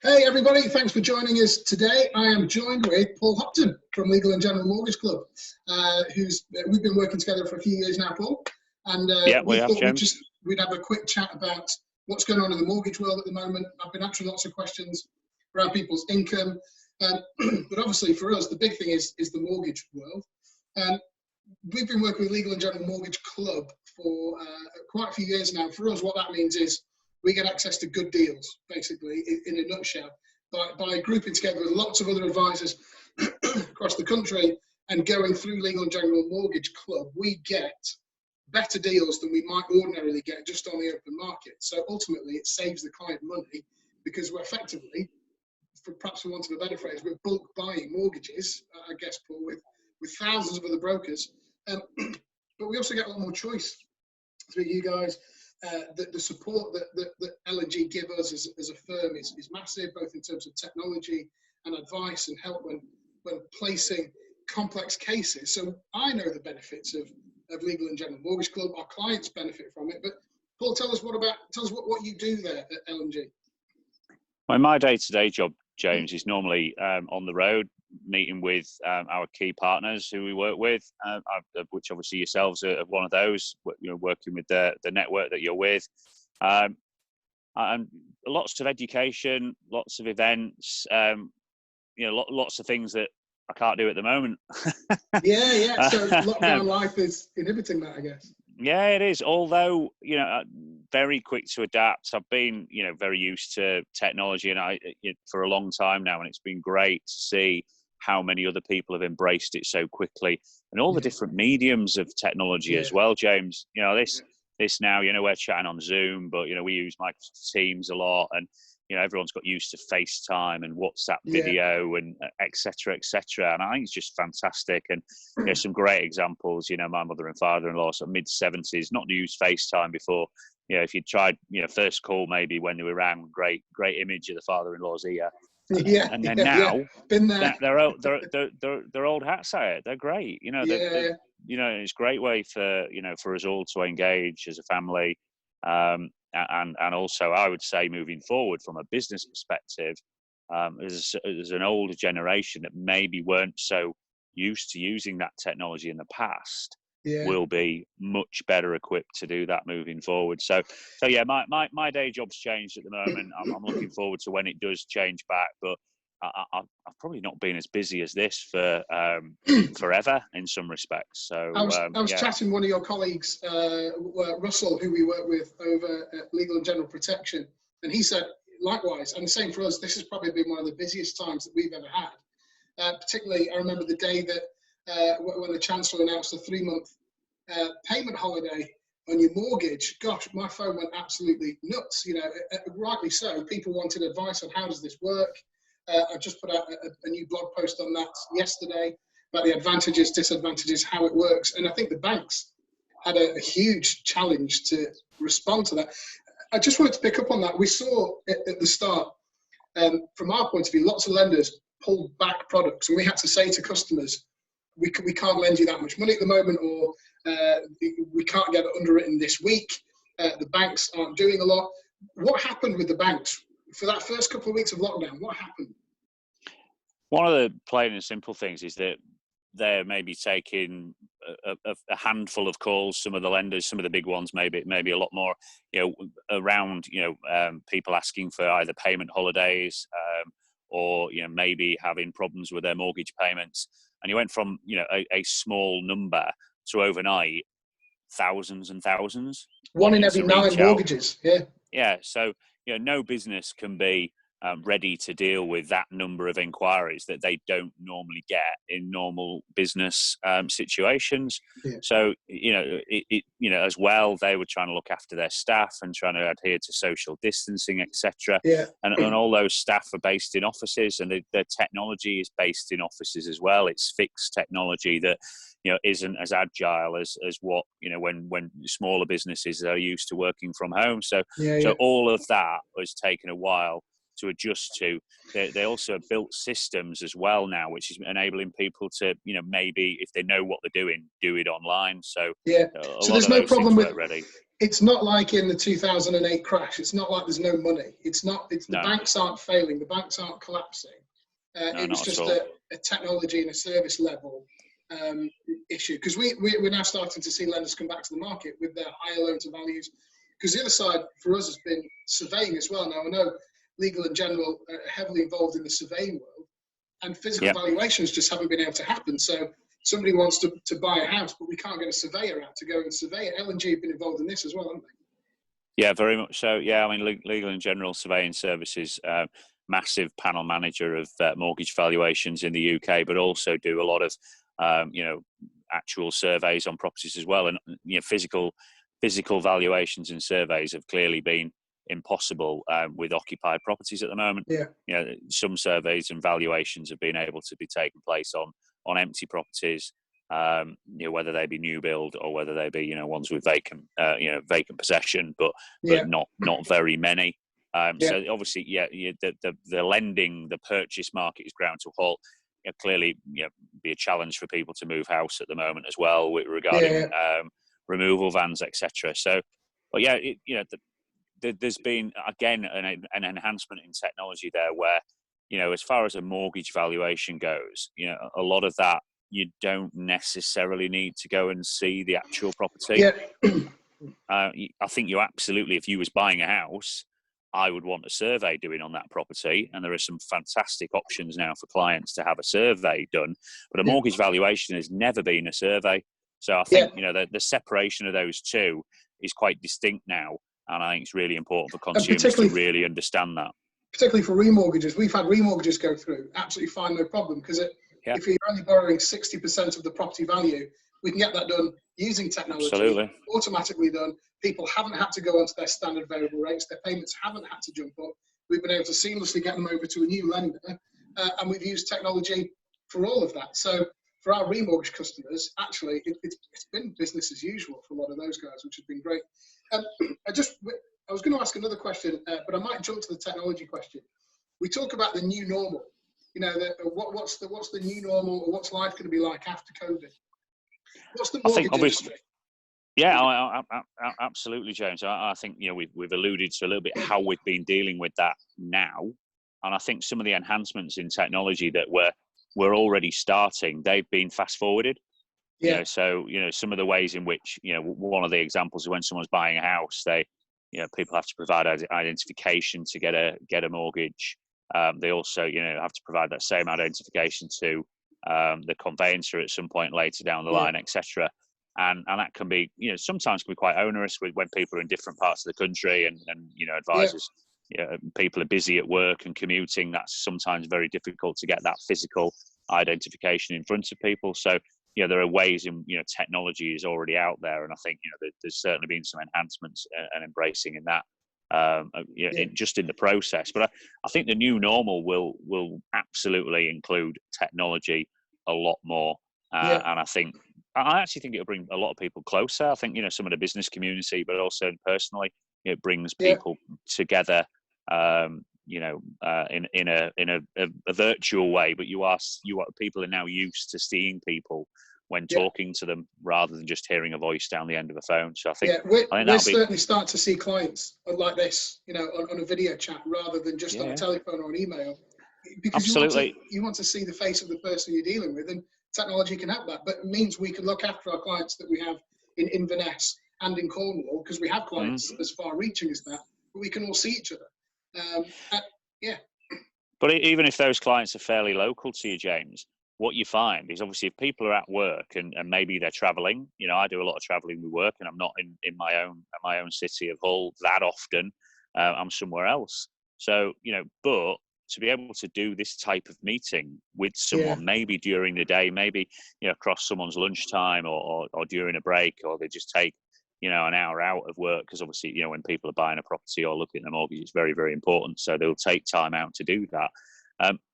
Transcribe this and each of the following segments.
Hey everybody, thanks for joining us today. I am joined with Paul Hopton from L&G Mortgage Club, we've been working together for a few years now, Paul. And we thought we'd have a quick chat about what's going on in the mortgage world at the moment. I've been answering lots of questions around people's income, but obviously for us, the big thing is the mortgage world. We've been working with L&G Mortgage Club for quite a few years now. For us, what that means is we get access to good deals, basically, in a nutshell, by grouping together with lots of other advisors across the country and going through L&G Mortgage Club. We get better deals than we might ordinarily get just on the open market. So ultimately, it saves the client money because we're effectively, perhaps for want of a better phrase, we're bulk buying mortgages, I guess, Paul, with thousands of other brokers. But we also get a lot more choice through you guys. The support that L&G give us as a firm is massive, both in terms of technology and advice and help when placing complex cases. So I know the benefits of L&G Mortgage Club. Our clients benefit from it. But Paul, tell us what you do there at L&G. Well, my day-to-day job, James, is normally on the road, meeting with our key partners who we work with, which obviously yourselves are one of those, working with the network that you're with. And lots of education, lots of events, lots of things that I can't do at the moment. Yeah. So lockdown life is inhibiting that, I guess. Yeah, it is. Although, very quick to adapt. I've been, very used to technology and for a long time now, and it's been great to see how many other people have embraced it so quickly and all the different mediums of technology as well, James. This now, we're chatting on Zoom, but, we use Microsoft Teams a lot, and, everyone's got used to FaceTime and WhatsApp video and et cetera, and I think it's just fantastic. And there's some great examples, my mother and father-in-law, so mid-70s, not used FaceTime before. If you tried, first call maybe when they were around, great image of the father-in-law's ear. And then now, been there. They're old hats at it. They're great. It's a great way for us all to engage as a family. And also, I would say, moving forward from a business perspective, as an older generation that maybe weren't so used to using that technology in the past, will be much better equipped to do that moving forward. So yeah, my day job's changed at the moment. I'm looking forward to when it does change back, but I've probably not been as busy as this for forever in some respects. So I was chatting with one of your colleagues, Russell, who we work with over at Legal and General Protection, and he said likewise, and the same for us. This has probably been one of the busiest times that we've ever had. Particularly, I remember the day that when the Chancellor announced a 3-month payment holiday on your mortgage. Gosh, my phone went absolutely nuts. Rightly so. People wanted advice on how does this work. I just put out a new blog post on that yesterday about the advantages, disadvantages, how it works. And I think the banks had a huge challenge to respond to that. I just wanted to pick up on that. We saw at the start, from our point of view, lots of lenders pulled back products, and we had to say to customers, we can't lend you that much money at the moment, or we can't get it underwritten this week. The banks aren't doing a lot. What happened with the banks for that first couple of weeks of lockdown? What happened? One of the plain and simple things is that they're maybe taking a handful of calls. Some of the lenders, some of the big ones, maybe a lot more, around people asking for either payment holidays or maybe having problems with their mortgage payments. And you went from a small number to overnight thousands and thousands. One in every 9 mortgages. Yeah. So no business can be ready to deal with that number of inquiries that they don't normally get in normal business situations. So as well, they were trying to look after their staff and trying to adhere to social distancing, etc. And all those staff are based in offices, and the technology is based in offices as well. It's fixed technology that isn't as agile as what when smaller businesses are used to working from home. So all of that has taken a while to adjust to. They also have built systems as well now, which is enabling people to, maybe if they know what they're doing, do it online. So so there's no problem with ready. It's not like in the 2008 crash. It's not like there's no money. It's not. It's the banks aren't failing. The banks aren't collapsing. It was just a technology and a service level issue. Because we're now starting to see lenders come back to the market with their higher loan to values. Because the other side for us has been surveying as well. Now I know Legal and General are heavily involved in the surveying world, and physical valuations just haven't been able to happen. So somebody wants to buy a house, but we can't get a surveyor out to go and survey it. L&G have been involved in this as well, haven't they? Yeah, very much so. Yeah, I mean, Legal and General Surveying Services, massive panel manager of mortgage valuations in the UK, but also do a lot of, actual surveys on properties as well. And physical valuations and surveys have clearly been impossible with occupied properties at the moment. Yeah. Some surveys and valuations have been able to be taken place on empty properties, whether they be new build or whether they be ones with vacant possession, but not very many. So obviously, the lending, the purchase market is ground to a halt. Clearly, be a challenge for people to move house at the moment as well, regarding removal vans, etc. So, but there's been again an enhancement in technology there, where as far as a mortgage valuation goes, a lot of that you don't necessarily need to go and see the actual property. I think you absolutely, if you was buying a house, I would want a survey doing on that property, and there are some fantastic options now for clients to have a survey done. But a mortgage valuation has never been a survey, so I think the separation of those two is quite distinct now, and I think it's really important for consumers to really understand that. Particularly for remortgages, we've had remortgages go through absolutely fine, no problem, because if you're only borrowing 60% of the property value, we can get that done using technology, automatically done. People haven't had to go onto their standard variable rates. Their payments haven't had to jump up. We've been able to seamlessly get them over to a new lender, and we've used technology for all of that. So for our remortgage customers, actually, it's been business as usual for a lot of those guys, which has been great. I was going to ask another question, but I might jump to the technology question. We talk about the new normal. What's the new normal, or what's life going to be like after COVID? What's the mortgage industry? Yeah, absolutely, James. I think we've alluded to a little bit how we've been dealing with that now, and I think some of the enhancements in technology that we're already starting, they've been fast forwarded. So some of the ways in which one of the examples of when someone's buying a house, people have to provide identification to get a mortgage. They also have to provide that same identification to the conveyancer at some point later down the line, etc. And that can be sometimes can be quite onerous when people are in different parts of the country, and advisors. People are busy at work and commuting. That's sometimes very difficult to get that physical identification in front of people. So there are ways in technology is already out there, and I think there's certainly been some enhancements and embracing in that, just in the process. But I think the new normal will absolutely include technology a lot more, and I actually think it'll bring a lot of people closer. I think some of the business community, but also personally, it brings people together. In a virtual way, but people are now used to seeing people when talking to them, rather than just hearing a voice down the end of a phone. So I think we're certainly starting to see clients like this, on a video chat rather than just on a telephone or an email, because you want to see the face of the person you're dealing with, and technology can help that. But it means we can look after our clients that we have in Inverness and in Cornwall, because we have clients as far reaching as that, but we can all see each other. But even if those clients are fairly local to you, James, what you find is obviously if people are at work and maybe they're travelling, I do a lot of travelling with work, and I'm not in my own city of Hull that often. I'm somewhere else. So, but to be able to do this type of meeting with someone, maybe during the day, maybe, across someone's lunchtime or during a break, or they just take, an hour out of work, because obviously, when people are buying a property or looking at their mortgage, it's very, very important. So they'll take time out to do that.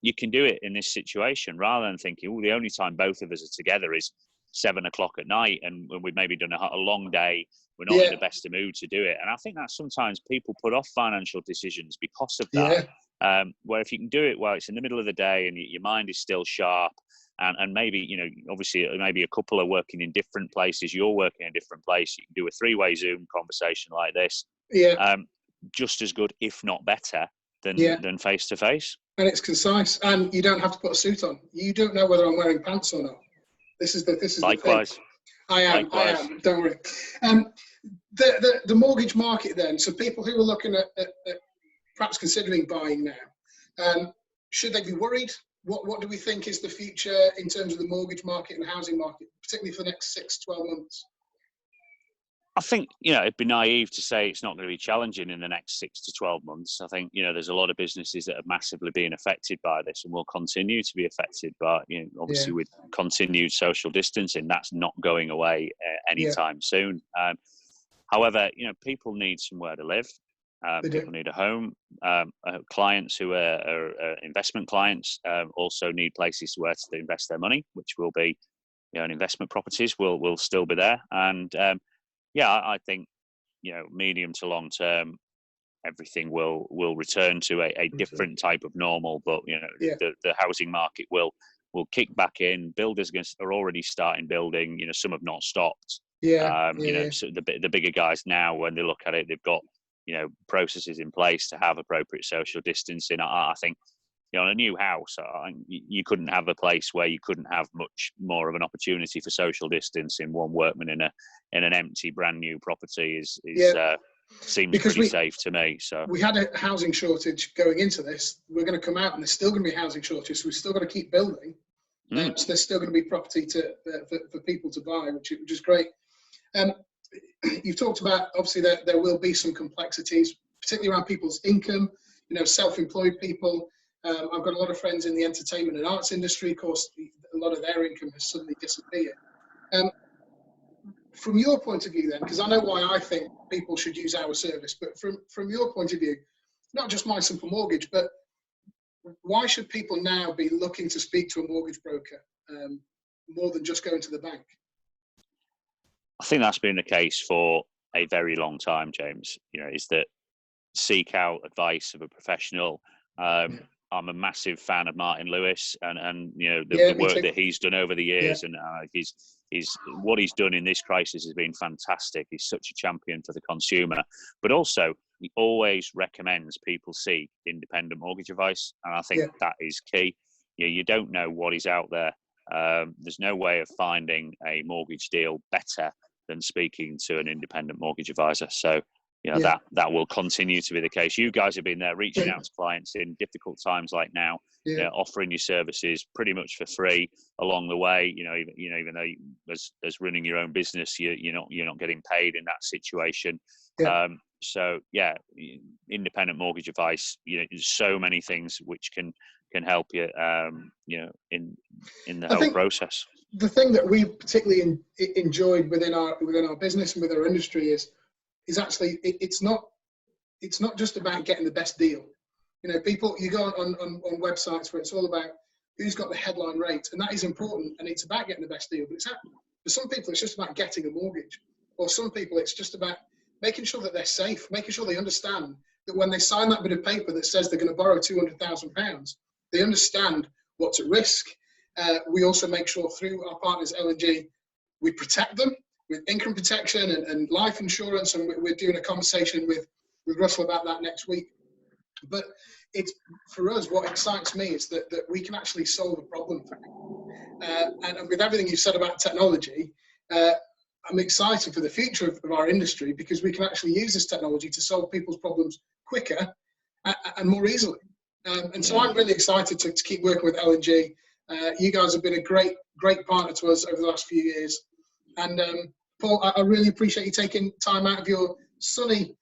You can do it in this situation rather than thinking, the only time both of us are together is 7 o'clock at night, and we've maybe done a long day. We're not in the best of mood to do it. And I think that sometimes people put off financial decisions because of that. Where if you can do it while it's in the middle of the day and your mind is still sharp, and maybe, you know, obviously maybe a couple are working in different places. You're working in a different place. You can do a 3-way Zoom conversation like this. Yeah. Just as good, if not better, than face to face. And it's concise, and you don't have to put a suit on. You don't know whether I'm wearing pants or not. This is Likewise. the thing. I am. Don't worry. The mortgage market then. So people who are looking at perhaps considering buying now, should they be worried? What do we think is the future in terms of the mortgage market and the housing market, particularly for the next 6 to 12 months? I think, you know, it'd be naive to say it's not going to be challenging in the next 6 to 12 months. I think, you know, there's a lot of businesses that are massively being affected by this and will continue to be affected by, you know, obviously with continued social distancing. That's not going away anytime soon. However, you know, people need somewhere to live. People need a home. Clients who are investment clients also need places where to invest their money, which will be, you know, investment properties will still be there. And I think, you know, medium to long term, everything will return to a different type of normal. But, you know, the housing market will kick back in. Builders are already starting building. You know, some have not stopped. You know, so the bigger guys now, when they look at it, they've got, you know, processes in place to have appropriate social distancing. I think, you know, on a new house, you couldn't have a place where you couldn't have much more of an opportunity for social distancing. One workman in an empty, brand new property seems pretty safe to me. So we had a housing shortage going into this. We're going to come out, and there's still going to be a housing shortage. So we've still got to keep building. So there's still going to be property for people to buy, which is great. You've talked about, obviously, there will be some complexities, particularly around people's income. You know, self-employed people. I've got a lot of friends in the entertainment and arts industry. Of course, a lot of their income has suddenly disappeared. From your point of view then, because I know why I think people should use our service, but from your point of view, not just My Simple Mortgage, but why should people now be looking to speak to a mortgage broker more than just going to the bank? I think that's been the case for a very long time, James. You know, is that seek out advice of a professional. I'm a massive fan of Martin Lewis and you know, the work that he's done over the years, and he's what he's done in this crisis has been fantastic. He's such a champion for the consumer, but also he always recommends people seek independent mortgage advice, and I think that is key. You don't know what is out there. There's no way of finding a mortgage deal better than speaking to an independent mortgage advisor. So, you know, that will continue to be the case. You guys have been there reaching out to clients in difficult times like now, you know, offering your services pretty much for free along the way. Even though as running your own business, you're not getting paid in that situation. So independent mortgage advice, you know, there's so many things which can help you, you know, in the whole process. The thing that we particularly enjoyed within our business and with our industry is actually it's not just about getting the best deal. You know, you go on websites where it's all about who's got the headline rate, and that is important, and it's about getting the best deal. But for some people, it's just about getting a mortgage, or some people it's just about making sure that they're safe, making sure they understand that when they sign that bit of paper that says they're going to borrow £200,000, they understand what's at risk. We also make sure through our partners L&G, we protect them with income protection and life insurance, and we're doing a conversation with Russell about that next week. But it's, for us, what excites me is that we can actually solve a problem for people. And with everything you said about technology, I'm excited for the future of our industry, because we can actually use this technology to solve people's problems quicker and more easily. And so I'm really excited to keep working with L&G. You guys have been a great partner to us over the last few years. And Paul, I really appreciate you taking time out of your sunny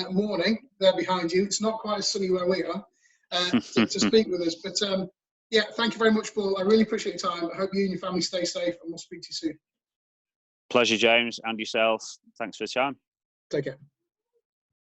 morning there behind you. It's not quite as sunny where we are to speak with us. But thank you very much, Paul. I really appreciate your time. I hope you and your family stay safe, and we'll speak to you soon. Pleasure, James, and yourself. Thanks for the time. Take care.